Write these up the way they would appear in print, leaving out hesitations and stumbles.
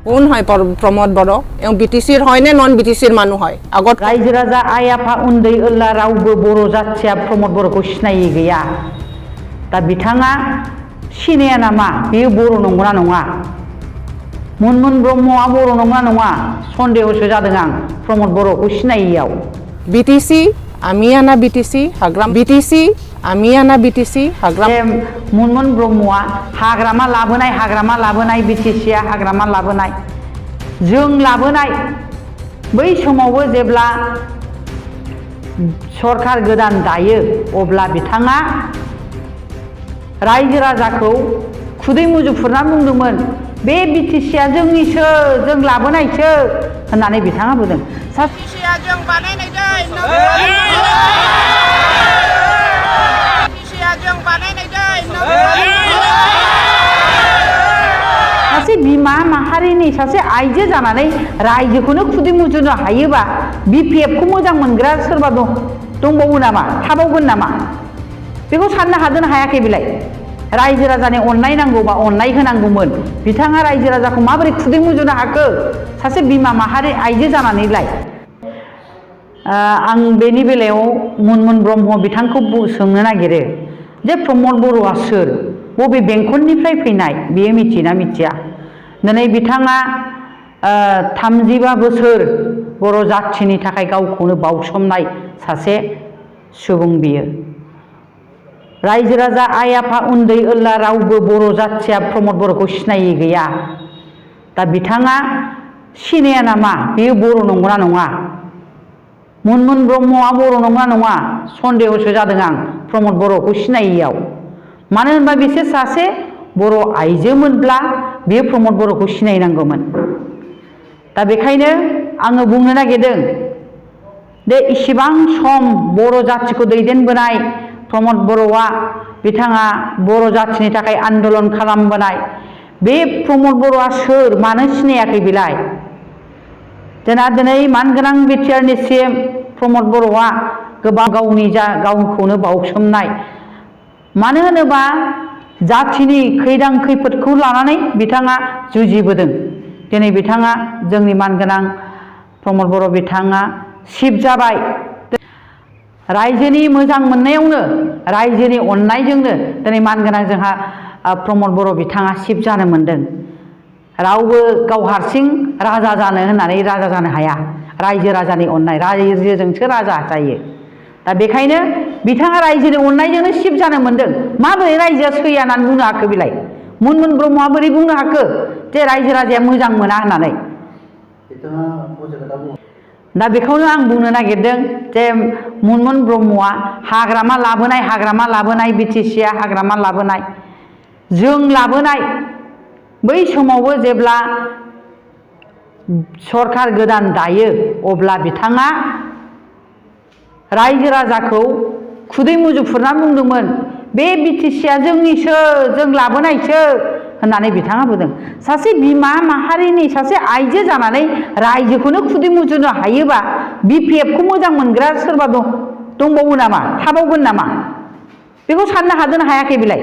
কোন হয় প্রমোদ বড় এবং বিটিসির হয় না নন বিটিসির মানুষ হয় আগত रायजो राजा आइ आफा उन्दै ओला रावबो बर' जाथिया प्रमोद बर'खौ सिनायै गैया दा बिथाङा सिनाया नामा बेयो बर' नंगौना नङा मुनमुन ब्रह्मआ बर' नंगौना नङा सन्देहसो जादों आं प्रमोद बर'खौ सिनायैयाव बिटिसि आमियाना बिटिसि हाग्राम बिटिसि आमियाना बिटिसि हाग्राम मुनमुन ब्रह्मआ हाग्रामा लाबोनाय बिटिसिआ हाग्रामा लाबोनाय जों लाबोनाय बै समावबो जेब्ला सरखार गोदान दायो अब्ला बिथाङा रायजो राजाखौ खुदै मुजुफुरना बुंदोंमोन बे बिटिसिआ जोंनिसो जों लाबोनायसो होननानै बिथाङा बुंदों बिटिसिआ जों बानायनाय सासे बिमा माहारिनि सासे आइजो जानानै रायजोखौनो खुदै मुजुनो हायोबा बिपिएफखौ मोजां मोनग्रा सोरबा दंबावो नामा थाबावगोन नामा बेखौ साननो हादों हायाखै बिलाय रायजो राजानि अननाय नांगौबा अननाय होनांगौमोन बिथाङा रायजो राजाखौ माबोरै खुदै मुजुनो हाखो सासे बिमा माहारि आइजो जानानैलाय आं बेनि बेलायाव मुनमुन ब्रह्म बिथांखौ सोंनो नागिरो जे प्रमोद बर'आ सोर बबे बेंखननिफ्राय फैनाय बेयो मिथियोना मिथिया दिनै बिथाङा 35 बोसोर बर' जाथिनि थाखाय गावखौनो बाउसोमनाय सासे सुबुं बियो रायजो राजा आइ आफा उन्दै ओला रावबो बर' जाथिया प्रमोद बर'खौ सिनायै गैया दा बिथाङा सिनाया नामा बेयो बर' नंगौना नङा मुनमुन ब्रह्मआ बर' नंगौना नङा सन्देहसो जादों आं प्रमोद बर'खौ सिनायैयाव मानो होनबा बिसोर सासे बर' आइजोमोनब्ला बे प्रमोद बर'खौ सिनायनांगौमोन दा बेखायनो आङो बुंनो नागिरदों दे इसिबां सम बर' जाथिखौ दैदेनबोनाय प्रमोद बर'आ बिथाङा बर' जाथिनि थाखाय आन्दलन खालामबोनाय बे प्रमोद बर'आ सोर मानो सिनायाखै बिलाय जोंना दिनै मानगोनां बिटिआरनि सिएम प्रमोद बर'आ गोबां गावखौनो बाउसोमनाय मानो होनोबा जाथिनि खैदां खैफोदखौ लानानै बिथाङा जुजिबोदों दिनै बिथाङा जोंनि मानगोनां प्रमोद बर' बिथाङा चिफ जाबाय रायजोनि मोजां मोननायावनो रायजोनि अननायजोंनो दिनै मानगोनां जोंहा प्रमोद बर' बिथाङा चिफ जानो मोनदों रावबो गाव हारसिं राजा जानो होननानै राजा जानो हाया रायजो राजानि अननाय रायजोजोंसो राजा जायो दा बेखायनो बिथाङा रायजोनि अननायजोंनो चिफ जानो मोनदों माबोरै रायजोआ सैया होननानै बुंनो हाखो बिलाय मुनमुन ब्रह्मआ बोरै बुंनो हाखो जे रायजो राजाया मोजां मोना होननानै दा बेखौनो आं बुंनो नागिरदों जे मुनमुन ब्रह्मआ हाग्रामा लाबोनाय बिटिसिआ हाग्रामा लाबोनाय जों लाबोनाय बै समावबो जेब्ला सरखार गोदान दायो अब्ला बिथाङा रायजो राजाखौ खुदै मुजुफुरना बुंदोंमोन बे बिटिसिआ जोंनिसो जों लाबोनायसो होननानै बिथाङा बुंदों सासे बिमा माहारिनि सासे आइजो जानानै रायजोखौनो खुदै मुजुनो हायोबा बिपिएफखौ मोजां मोनग्रा सोरबा दंबावो नामा थाबावगोन नामा बेखौ साननो हादों हायाखै बिलाय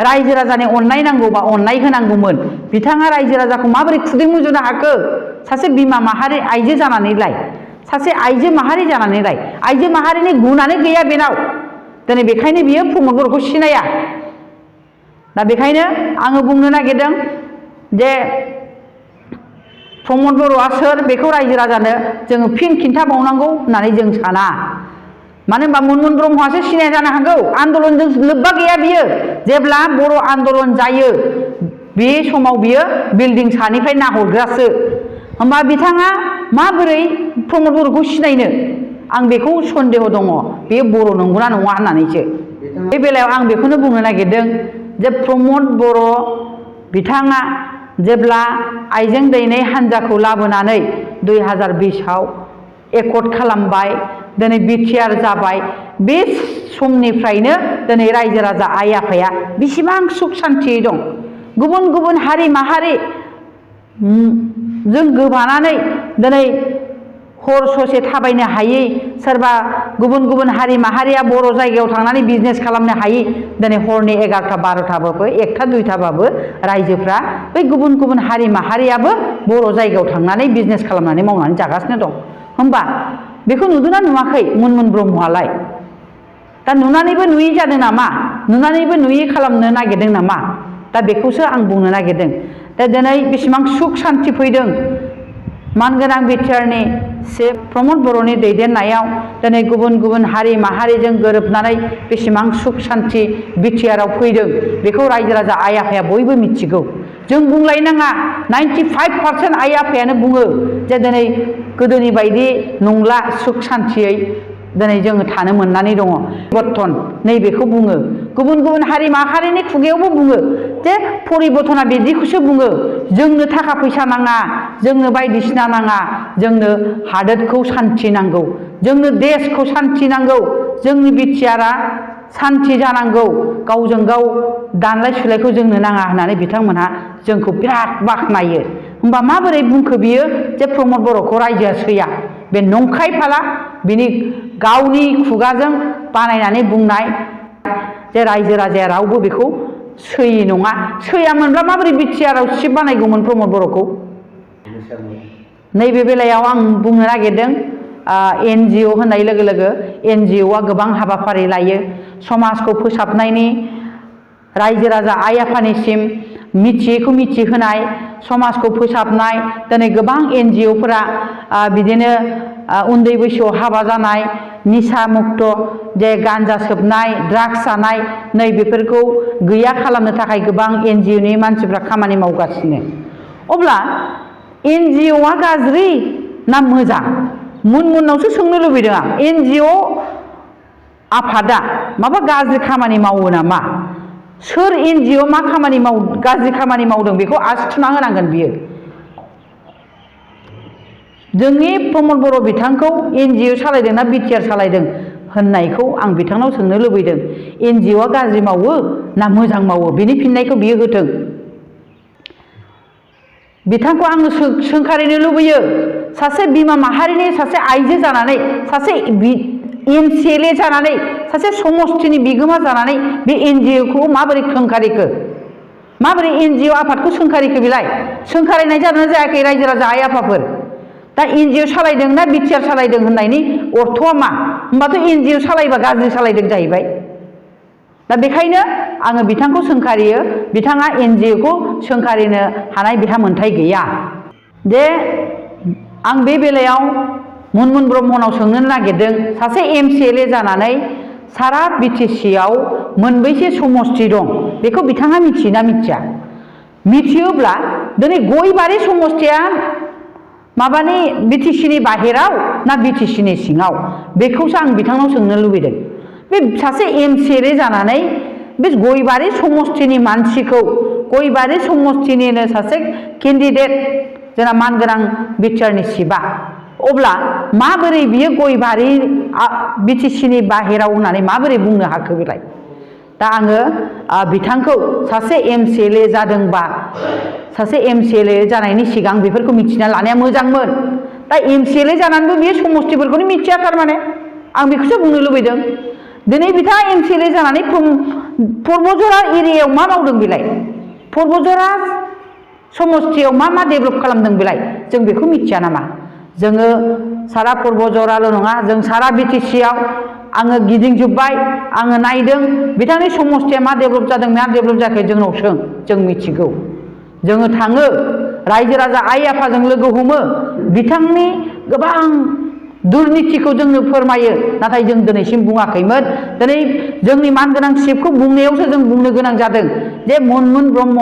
रायजो राजानि अननाय नांगौबा अननाय होनांगौमोन बिथाङा रायजो राजाखौ माबोरै खुदै मुजुनो हाखो सासे बिमा माहारि आइजो जानानैलाय सासे आइजो माहारि जानानैलाय आइजो माहारिनि गुणानो गैया बेनाव दिनै बेखायनो बियो प्रमोद बर'खौ सिनाया दा बेखायनो आङो बुंनो नागिरदों जे प्रमोद बर'आ सोर बेखौ रायजो राजानो जोङो फिन खिन्थाबावनांगौ होननानै जों साना मानो होनबा मुनमुन ब्रह्मआसो सिनाया जानो हागौ आन्दलनजों लोब्बा गैया बियो जेब्ला बर' आन्दलन जायो बे समाव बियो बिल्डिं सानिफ्राय नाहरग्रासो होमबा बिथाङा माबोरै प्रमोद बर'खौ सिनायनो आं बेखौ सन्देह दङ बे बर' नंगौना नङा होननानैसो बे बेलायाव आं बेखौनो बुंनो नागिरदों जे प्रमोद बर' बिथाङा जेब्ला आइजें दैनाय हान्जाखौ लाबोनानै 2020आव एकर्ड खालामबाय दिनै बिटिआर जाबाय बे समनिफ्रायनो दिनै रायजो राजा आइ आफाया बेसेबां सुख सान्थियै दं गुबुन गुबुन हारि माहारि जों गोबानानै दिनै हर ससे थाबायनो हायै सोरबा गुबुन गुबुन हारि माहारिया बर' जायगायाव थांनानै बिजनेस खालामनो हायै दिनै हरनि 11टा 12टाबाबो 1टा 2टाबाबो रायजोफ्रा बै गुबुन गुबुन हारि माहारियाबो बर' जायगायाव थांनानै बिजनेस खालामनानै मावनानै जागासिनो दं होमबा बेखौ नुदोंना नुवाखै मुनमुन ब्रह्मआलाय दा नुनानैबो नुयि जादों नामा नुनानैबो नुयि खालामनो नागिरदों नामा दा बेखौसो आं बुंनो नागिरदों दा दिनै बेसेबां सुख सान्ति फैदों मानगोनां बिटिआरनि चिफ प्रमद बर'नि दैदेननायाव दिनै गुबुन गुबुन हारि माहारिजों गोरोबनानै बेसेबां सुख सान्ति बिटिआरआव फैदों बेखौ रायजो राजा आइ आफाया बयबो मिथिगौ जों बुंलायनाङा 95% आइ आफायानो बुङो जे दिनै गोदोनि बायदि नंला सुख सान्तियै दिनै जोङो थानो मोननानै दङ परिबर्तन नैबेखौ बुङो गुबुन गुबुन हारि माहारिनि खुगायावबो बुङो जे परिबर्तना बिदिखौसो बुङो जोंनो थाखा फैसा नाङा जोंनो बायदिसिना नाङा जोंनो हादोरखौ सान्ति नांगौ जोंनो देशखौ सान्ति नांगौ जोंनि बिटिआरआ सान्ति जानांगौ गावजों गाव दानलाय सुलायखौ जोंनो नाङा होननानै बिथांमोनहा जोंखौ बिराद बाख्नायो होमबा माबोरै बुंखो बियो जे प्रमद बर'खौ रायजोआ सैया बे नंखाय फाला बिनि गावनि खुगाजों बानायनानै बुंनाय जे रायजो राजाया रावबो बेखौ सैयि नङा सैयामोनब्ला माबोरै बिटिआरआव चिफ बानायगौमोन प्रमद बर'खौ नैबे बेलायाव आं बुंनो नागिरदों NGO होननाय लोगो लोगो NGOआ गोबां हाबाफारि लायो समाजखौ फोसाबनायनि रायजो राजा आइ आफानिसिम मिथियैखौ मिथिहोनाय समाजखौ फोसाबनाय दिनै गोबां NGOफोरा बिदिनो उन्दै बैसोआव हाबा जानाय निसा मुक्त जे गान्जा सोबनाय ड्राग्स जानाय नै बेफोरखौ गैया खालामनो थाखाय गोबां NGOनि मानसिफ्रा खामानि मावगासिनो अब्ला NGOआ गाज्रि ना मोजां मुनमुनावसो सोंनो लुबैदों आं NGO आफादा माबा गाज्रि खामानि मावो नामा सोर NGO मा खामानि गाज्रि खामानि मावदों बेखौ आसि थुना होनांगोन बियो जोंनि प्रमद बर' बिथांखौ NGO सालायदों ना बिटिआर सालायदों होननायखौ आं बिथांनाव सोंनो लुबैदों NGOआ गाज्रि मावो ना मोजां मावो बिनि फिननायखौ बियो होथों बिथांखौ आङो सोंखारिनो लुबैयो सासे बिमा माहारिनि सासे आइजो जानानै सासे MCLA जानानै सासे समष्टिनि बिगोमा जानानै बे NGOखौ माबोरै सोंखारिखो माबोरै NGO आफादखौ सोंखारिखो बिलाय सोंखारिनाय जादोंना जायाखै रायजो राजा आइ आफाफोर दा NGO सालायदों ना बिटिआर सालायदों होननायनि अर्थआ मा होमबाथ' NGO सालायबा गाज्रि सालायदों जाहैबाय दा बेखायनो आङो बिथांखौ सोंखारियो बिथाङा NGOखौ सोंखारिनो हानाय बिहा मोन्थाय गैया जे आं बे बेलायाव मुनमुन ब्रह्मनाव सोंनो नागिरदों सासे MCLA जानानै सारा BTCआव मोनबैसे समष्टि दं बेखौ बिथाङा मिथियोना मिथिया मिथियोब्ला दिनै गयबारि समष्टिया माबानि BTCनि बाहेराव ना BTCनि सिङाव बेखौसो आं बिथांनाव सोंनो लुबैदों बे सासे MCLA जानानै बे गयबारि समष्टिनि मानसिखौ गयबारि समष्टिनिनो सासे केन्डिडेट जोंना मानगोनां बिटिआरनि चिफआ अब्ला माबोरै बियो गयबारि BTCनि बाहेराव होननानै माबोरै बुंनो हाखो बेलाय दा आङो बिथांखौ सासे MCLA जादोंबा सासे MCLA जानायनि सिगां बेफोरखौ मिथिना लानाया मोजांमोन दा MCLA जानानैबो बियो समष्टिफोरखौनो मिथिया थारमाने आं बेखौसो बुंनो लुबैदों दिनै बिथाङा MCLA जानानै पर्बजरा एरियायाव मा मावदों बेलाय पर्बजरा समष्टियाव मा डेभेलप खालामदों बेलाय जों बेखौ मिथिया नामा जोङो सारा पर्बजराल' नङा जों सारा BTCआव आङो गिदिंजोब्बाय आङो नायदों बिथांनि समष्टिया मा डेभेलप जादों मा डेभेलप जायाखै जोंनाव सों जों मिथिगौ जोङो थाङो रायजो राजा आइ आफाजों लोगो हमो बिथांनि गोबां दुर्नितिखौ जोंनो फोरमायो नाथाय जों दिनैसिम बुङाखैमोन दिनै जोंनि मानगोनां चिफखौ बुंनायावसो जों बुंनो गोनां जादों जे मुनमुन ब्रह्म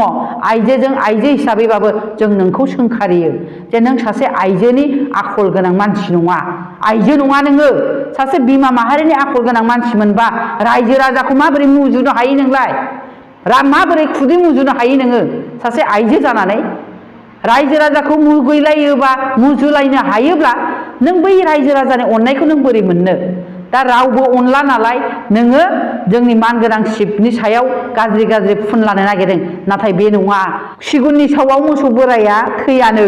आइजोजों आइजो हिसाबैबाबो जों नोंखौ सोंखारियो जे नों सासे आइजोनि आखल गोनां मानसि नङा आइजो नङा नोङो सासे बिमा माहारिनि आखल गोनां मानसिमोनबा रायजो राजाखौ माबोरै मुजुनो हायो नोंलाय माबोरै खुदै मुजुनो हायो नोङो सासे आइजो जानानै रायजो राजाखौ मुगैलायोबा मुजुलायनो हायोब्ला नों बै रायजो राजानि अननायखौ नों बोरै मोननो दा रावबो अनला नालाय नोङो जोंनि मानगोनां चिफनि सायाव गाज्रि गाज्रि फुनलानो नागिरदों नाथाय बे नङा सिगुननि सावआव मोसौ बोराया थैयानो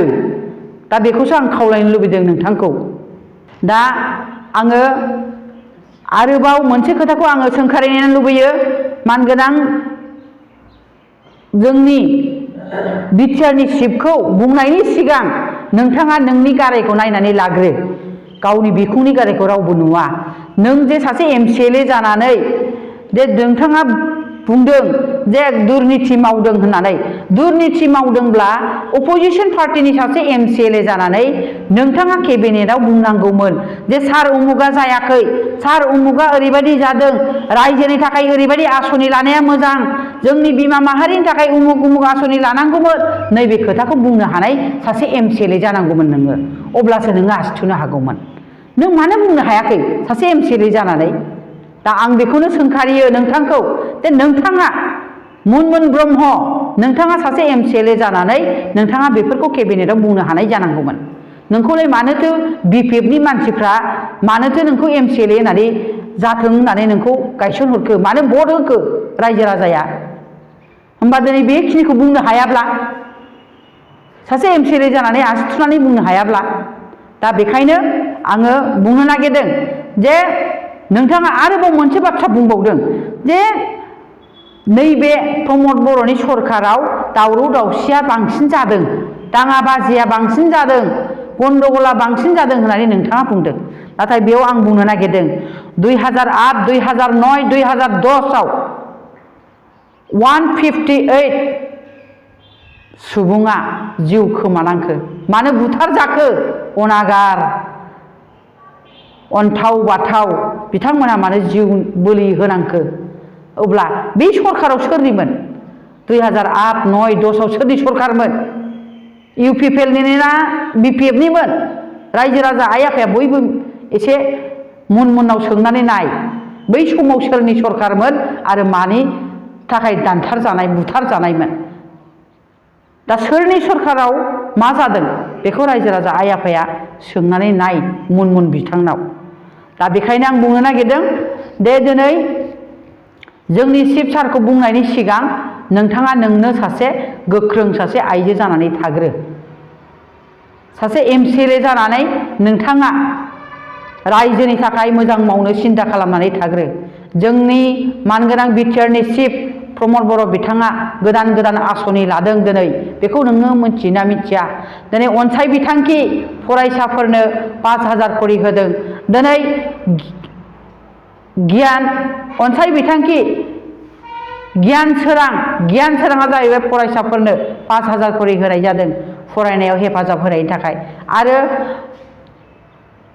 दा बेखौसो आं खावलायनो लुबैदों नोंथांखौ दा आङो आरोबाव मोनसे खोथाखौ आङो सोंखारिनो लुबैयो मानगोनां जोंनि बिटिआरनि चिफखौ बुंनायनि सिगां नोंथाङा नोंनि गारायखौ नायनानै लाग्रो गावनि बिखुंनि गारायखौ रावबो नुवा नों जे सासे एमसिएलए जानानै जे नोंथाङा बुंदों जे दुर्नीति मावदों होननानै दुर्नीति मावदोंब्ला अपोजिशन पार्टीनि सासे एमसिएलए जानानै नोंथाङा केबिनेटआव बुंनांगौमोन जे सार उमुगा जायाखै सार उमुगा ओरैबायदि जादों रायजोनि थाखाय ओरैबायदि आसनि लानाया मोजां जोंनि बिमा माहारिनि थाखाय उमुग उमुग आसनि लानांगौमोन नैबे खोथाखौ बुंनो हानाय सासे एमसिएलए जानांगौमोन नोङो अब्लासो नोङो आसि थुनो हागौमोन नों मानो बुंनो हायाखै सासे एमसिएलए जानानै दा आं बेखौनो सोंखारियो नोंथांखौ जे नोंथाङा मुनमुन ब्रह्म नोंथाङा सासे एमसिएलए जानानै नोंथाङा बेफोरखौ केबिनेटआव बुंनो हानाय जानांगौमोन नोंखौलाय मानोथो बिपिएफनि मानसिफ्रा मानोथो नोंखौ एमसिएलए होननानै जाथों होननानै नोंखौ गायसनहरखो मानो भट होखो रायजो राजाया होमबा दिनै बेखिनिखौ बुंनो हायाब्ला सासे एमसिएलए जानानै आसि थुनानै बुंनो हायाब्ला दा बेखायनो आङो बुंनो नागिरदों जे नोंथाङा आरोबाव मोनसे बाथ्रा बुंबावदों जे नैबे प्रमद बर'नि सरकाराव दावराव दावसिया बांसिन जादों दाङाबाजिया बांसिन जादों गन्दगला बांसिन जादों होननानै नोंथाङा बुंदों नाथाय बेयाव आं बुंनो नागिरदों 2008 2009 2010 आव 158 सुबुङा जिउ खोमानांखो मानो बुथारजाखो अनागार अन्थाव बाथाव बिथांमोना मानो जिउ बोलि होनांखो अब्ला बे सरकाराव सोरनिमोन 2008 9 10 आव सोरनि सरकारमोन इउपिपिएलनि ना बिपिएफनिमोन रायजो राजा आइ आफाया बयबो एसे मुनमुनाव सोंनानै नाय बै समाव सोरनि सरकारमोन आरो मानि थाखाय दानथार जानाय बुथार जानायमोन दा सोरनि सरकाराव मा जादों बेखौ रायजो राजा आइ आफाया सोंनानै नाय मुनमुन बिथांनाव दा बेखायनो आं बुंनो नागिरदों दे दिनै जोंनि चिफ सारखौ बुंनायनि सिगां नोंथाङा नोंनो सासे गोख्रों सासे आइजो जानानै थाग्रो सासे एमसिएलए जानानै नोंथाङा रायजोनि थाखाय मोजां मावनो सिन्था खालामनानै थाग्रो जोंनि मानगोनां बिटिआरनि चिफ प्रमद बर' बिथाङा गोदान गोदान आसनि लादों दिनै बेखौ नोङो मिथियोना मिथिया दिनै अनसाय बिथांखि फरायसाफोरनो 5000 करि होदों दिनै गियान अनसाय बिथांखि गियान सोराङा जाहैबाय फरायसाफोरनो 5000 करि होनाय जादों फरायनायाव हेफाजाब होनायनि थाखाय आरो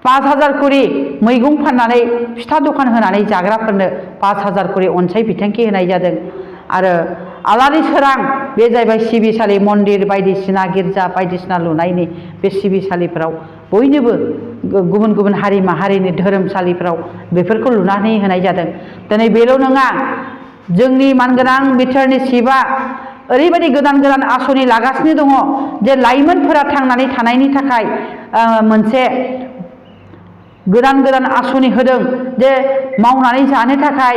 5000 करि मैगं फाननानै फिथा दखान होनानै जाग्राफोरनो 5000 करि अनसाय बिथांखि होनाय जादों आरो आलारि सोरां बे जाहैबाय सिबिसालि मन्दिर बायदिसिना गिर्जा बायदिसिना लुनायनि बे सिबिसालिफोराव बयनोबो गुबुन गुबुन हारि माहारिनि धोरोमसालिफोराव बेफोरखौ लुनानै होनाय जादों दिनै बेल' नङा जोंनि मानगोनां बिटिआरनि चिफआ ओरैबायदि गोदान गोदान आसनि लागासिनो दङ जे लाइमोनफोरा थांनानै थानायनि थाखाय मोनसे गोदान गोदान आसनि होदों जे मावनानै जानो थाखाय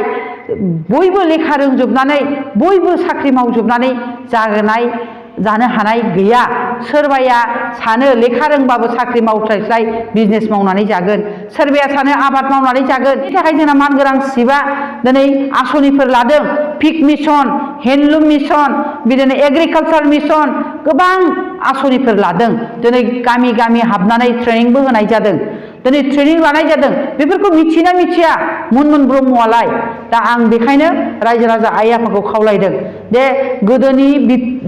बयबो लेखा रोंजोबनानै बयबो साख्रि मावजोबनानै जानो हानाय गैया सोरबाया सानो लेखा रोंबाबो साख्रि मावस्लायस्लाय बिजनेस मावनानै जागोन सोरबाया सानो आबाद मावनानै जागोन बेनि थाखाय जोंना मानगोनां चिफआ दिनै आसनिफोर लादों पिक मिशन हेन्डलुम मिशन बिदिनो एग्रिकालचार मिशन गोबां आसनिफोर लादों दिनै गामि गामि हाबनानै ट्रेनिंबो होनाय जादों दिनै ट्रेनिं लानाय जादों बेफोरखौ मिथियोना मिथिया मुनमुन ब्रह्मआलाय दा आं बेखायनो रायजो राजा आइ आफाखौ खावलायदों जे गोदोनि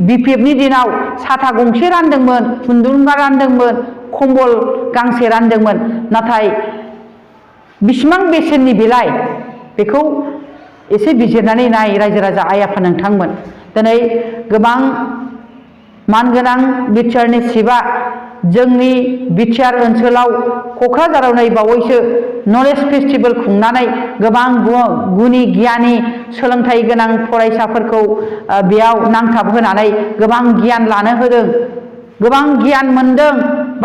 बिपिएफनि दिनाव साथा गंसे रानदोंमोन खुन्दुं रानदोंमोन खम्बल गांसे रानदोंमोन नाथाय बिसिबां बेसेननि बेलाय बेखौ एसे बिजिरनानै नाय रायजो राजा आइ आफा नोंथांमोन दिनै गोबां मानगोनां बिटिआरनि चिफआ जोंनि बिटिआर ओनसोलाव क'क्राझाराव नै बावैसो नलेज फेस्टिभेल खुंनानै गोबां गुनि गियानि सोलोंथाइ गोनां फरायसाफोरखौ बेयाव नांथाब होनानै गोबां गियान लानो होदों गोबां गियान मोनदों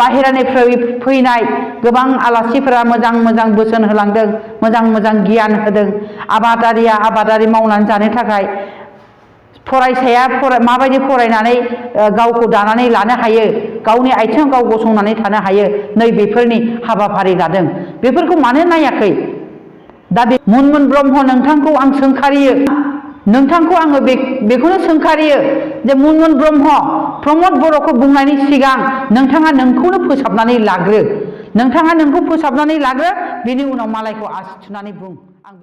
बाहेरानिफ्राय फैनाय गोबां आलासिफोरा मोजां मोजां बोसोन होलांदों मोजां मोजां गियान होदों आबादारिया आबादारि मावनानै जानो थाखाय फरायसाया माबायदि फरायनानै गावखौ दानानै लानो हायो गावनि आथिङाव गाव गसंनानै थानो हायो नै बेफोरनि हाबाफारि लादों बेफोरखौ मानो नायाखै दा बे मुनमुन ब्रह्म नोंथांखौ आं सोंखारियो नोंथांखौ आङो बेखौनो सोंखारियो जे मुनमुन ब्रह्म प्रमद बर'खौ बुंनायनि सिगां नोंथाङा नोंखौनो फोसाबनानै लाग्रो नोंथाङा नोंखौ फोसाबनानै लाग्रो बेनि उनाव मालायखौ आसि थुनानै बुं आं